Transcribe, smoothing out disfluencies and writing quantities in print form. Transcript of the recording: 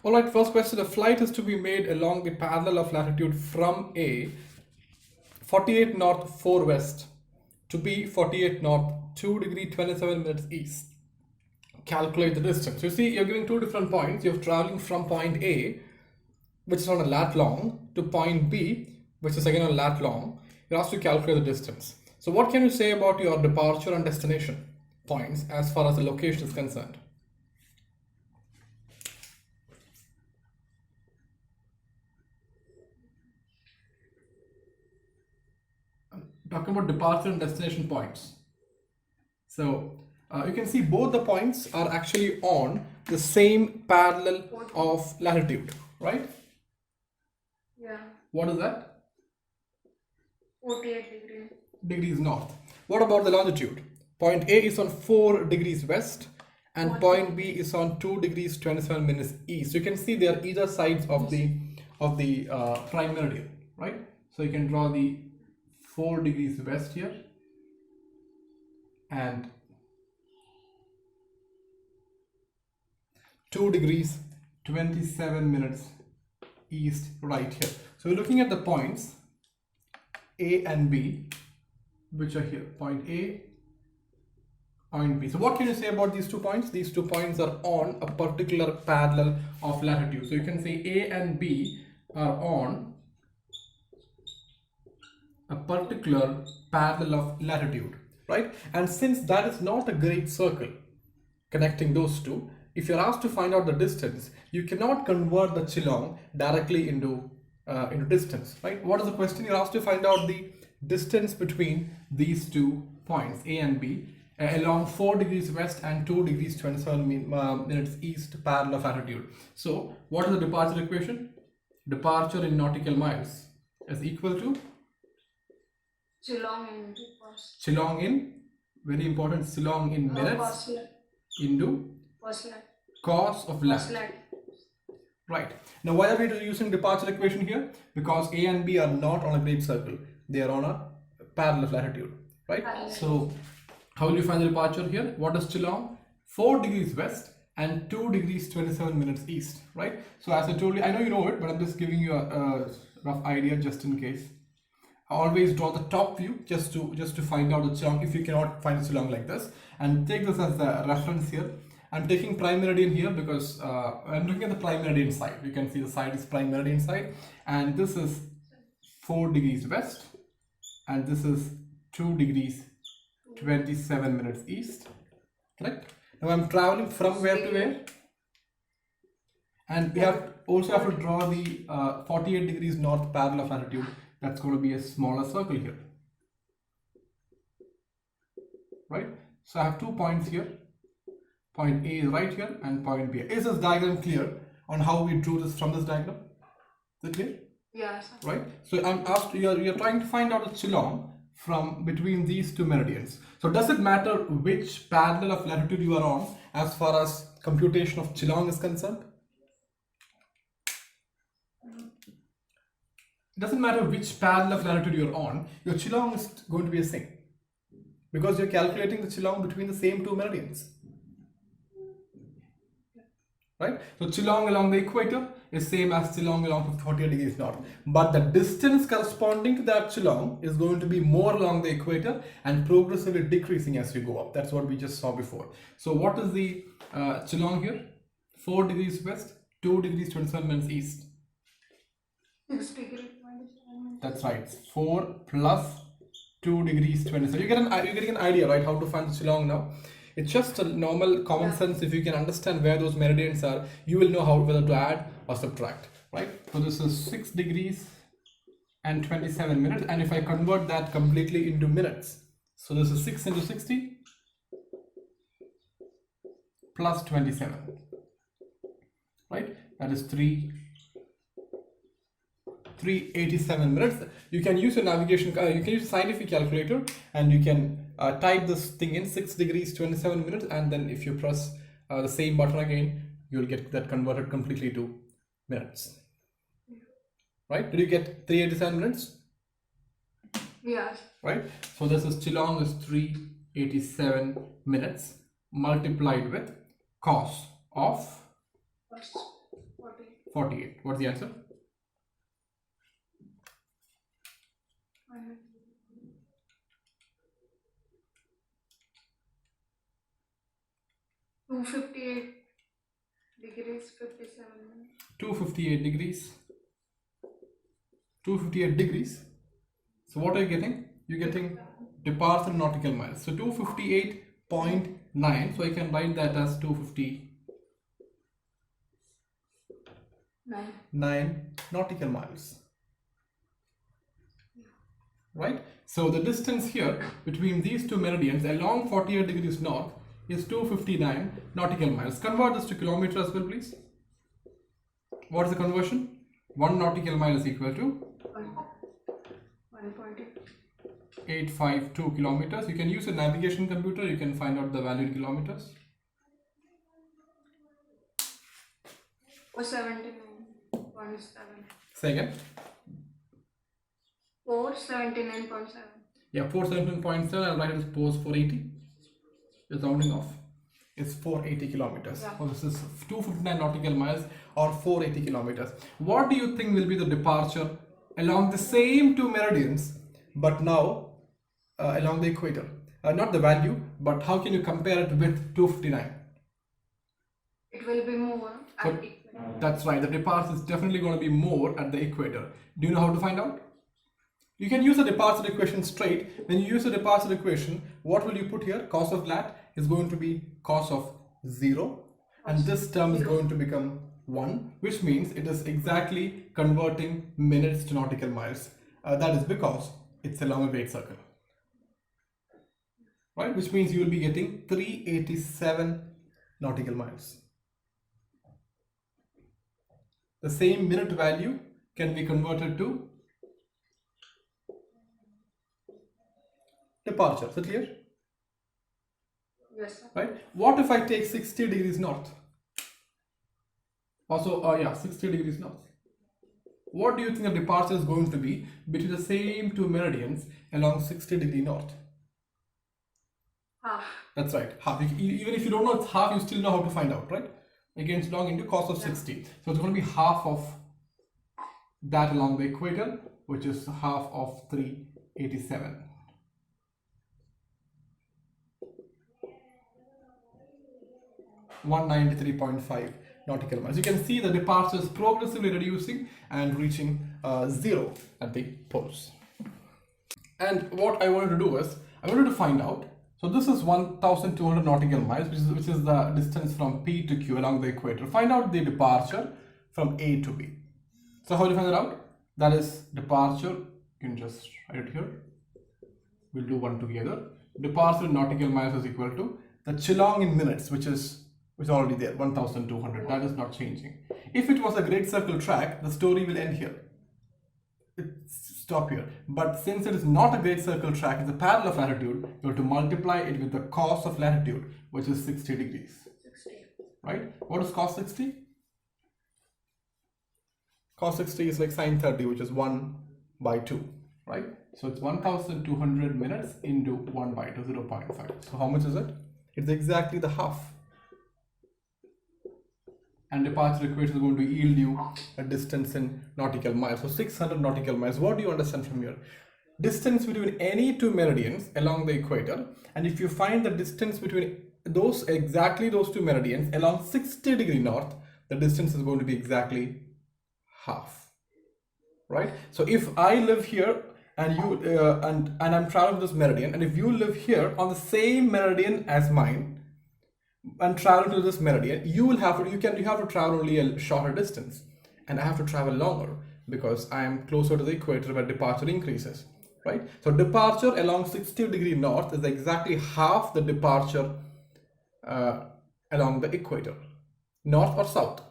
All right, first question. A flight is to be made along the parallel of latitude from A 48 north 4 west to B 48 north 2 degree 27 minutes east. Calculate the distance. You see, you're giving two different points. You're traveling from point A, which is on a lat long, to point B, which is again on a lat long. You're asked to calculate the distance. So what can you say about your departure and destination points as far as the location is concerned? Talking about departure and destination points. So you can see both the points are actually on the same parallel of latitude, right? Yeah. What is that? 48 degrees north. What about the longitude? Point A is on 4 degrees west and point B is on 2 degrees 27 minutes east. You can see they are either sides of the prime meridian, right? So you can draw the 4 degrees west here and 2 degrees 27 minutes east right here. So we're looking at the points A and B, which are here, point A, point B. So what can you say about these 2 points? These 2 points are on a particular parallel of latitude. So you can say A and B are on a particular parallel of latitude, right? And since that is not a great circle connecting those two, if you're asked to find out the distance, you cannot convert the Chilong directly into distance, right? What is the question? You're asked to find out the distance between these 2 points A and B along 4 degrees west and 2 degrees 27 minutes east parallel of latitude. So what is the departure equation? Departure in nautical miles is equal to Chilong in, very important, Chilong in minutes into cos of lat. Right. Now why are we using departure equation here? Because A and B are not on a great circle. They are on a parallel of latitude, right? So how will you find the departure here? What is Chilong? 4 degrees west and 2 degrees 27 minutes east, right? So as I told you, I know you know it, but I'm just giving you a rough idea just in case. I always draw the top view just to find out the Chilong if you cannot find the Chilong like this, and take this as the reference here. I'm taking prime meridian here because I'm looking at the prime meridian side. You can see the side is prime meridian side, and this is 4 degrees west and this is 2 degrees 27 minutes east, correct? Now I'm traveling from where to where, and we also have to draw the 48 degrees north parallel of latitude. That's going to be a smaller circle here, right? So I have 2 points here. Point A is right here and point B. Is this diagram clear on how we drew this from this diagram? Is it clear? Yes. Right. So I'm asked, you're trying to find out the Chilong from between these 2 meridians. So does it matter which parallel of latitude you are on as far as computation of Chilong is concerned? It doesn't matter which parallel of latitude you're on, your Chilong is going to be the same because you're calculating the Chilong between the same 2 meridians. Right? So Chilong along the equator is same as Chilong along 48 degrees north, but the distance corresponding to that Chilong is going to be more along the equator and progressively decreasing as you go up. That's what we just saw before. So what is the Chilong here? 4 degrees west, 2 degrees 27 minutes east. 6 degrees. That's right. 4 plus 2 degrees 27. You're getting an idea, right? How to find the Chilong now. It's just a normal common sense. If you can understand where those meridians are, you will know how whether to add or subtract, right? So this is 6 degrees and 27 minutes, and if I convert that completely into minutes, so this is 6 into 60 plus 27, right? That is 387 minutes. You can use your navigation, you can use a scientific calculator, and you can type this thing in 6 degrees 27 minutes, and then if you press the same button again, you'll get that converted completely to minutes, right? Did you get 387 minutes? Yes. Right? So this is Chilong is 387 minutes multiplied with cos of 48. What's the answer? Minus 258 degrees 57 minutes. 258 degrees. 258 degrees. So what are you getting? You're getting departure in nautical miles. So 258.9. So I can write that as 259 nautical miles. Right? So the distance here between these two meridians along 48 degrees north is 259 nautical miles. Convert this to kilometer as well, please. What is the conversion? 1 nautical mile is equal to 852 kilometers. You can use a navigation computer. You can find out the value in kilometers. 479.7. Say again. 479.7. Yeah, 479.7. I'll write it as post 480. It's rounding off. It's 480 kilometers. Yeah. So this is 259 nautical miles or 480 kilometers. What do you think will be the departure along the same two meridians, but now along the equator? Not the value, but how can you compare it with 259? It will be more So, at equator. that's right. The departure is definitely going to be more at the equator. Do you know how to find out? You can use the departure equation straight. When you use the departure equation, what will you put here? Cos of lat is going to be cos of 0, and this term is going to become 1, which means it is exactly converting minutes to nautical miles. That is because it's along a great circle, right? Which means you will be getting 387 nautical miles. The same minute value can be converted to departure. Is it clear? Yes, sir. Right? What if I take 60 degrees north? Also, 60 degrees north. What do you think the departure is going to be between the same two meridians along 60 degree north? Half. That's right, half. Even if you don't know it's half, you still know how to find out, right? Again, it's long into cos of 60. So it's going to be half of that along the equator, which is half of 387. (193.5 nautical miles). You can see the departure is progressively reducing and reaching 0 at the poles. And what I wanted to do is, I wanted to find out, so this is 1,200 nautical miles, which is the distance from P to Q along the equator. Find out the departure from A to B. So how do you find that out? That is departure, you can just write it here. We'll do one together. Departure in nautical miles is equal to the Chilong in minutes, which is already there, 1,200. That is not changing. If it was a great circle track, the story will end here. Stop here. But since it is not a great circle track, it's a parallel of latitude, you have to multiply it with the cos of latitude, which is 60 degrees. 60. Right? What is cos 60? Cos 60 is like sin 30, which is 1 by 2. Right? So it's 1,200 minutes into 1 by 2, 0.5. So how much is it? It's exactly the half. And departure equation is going to yield you a distance in nautical miles. So 600 nautical miles. What do you understand from here? Distance between any two meridians along the equator, and if you find the distance between exactly those two meridians along 60 degree north, the distance is going to be exactly half. Right? So if I live here and you and I'm traveling this meridian, and if you live here on the same meridian as mine and travel to this meridian, you have to travel only a shorter distance, and I have to travel longer because I am closer to the equator where departure increases, right? So departure along 60 degree north is exactly half the departure along the equator, north or south.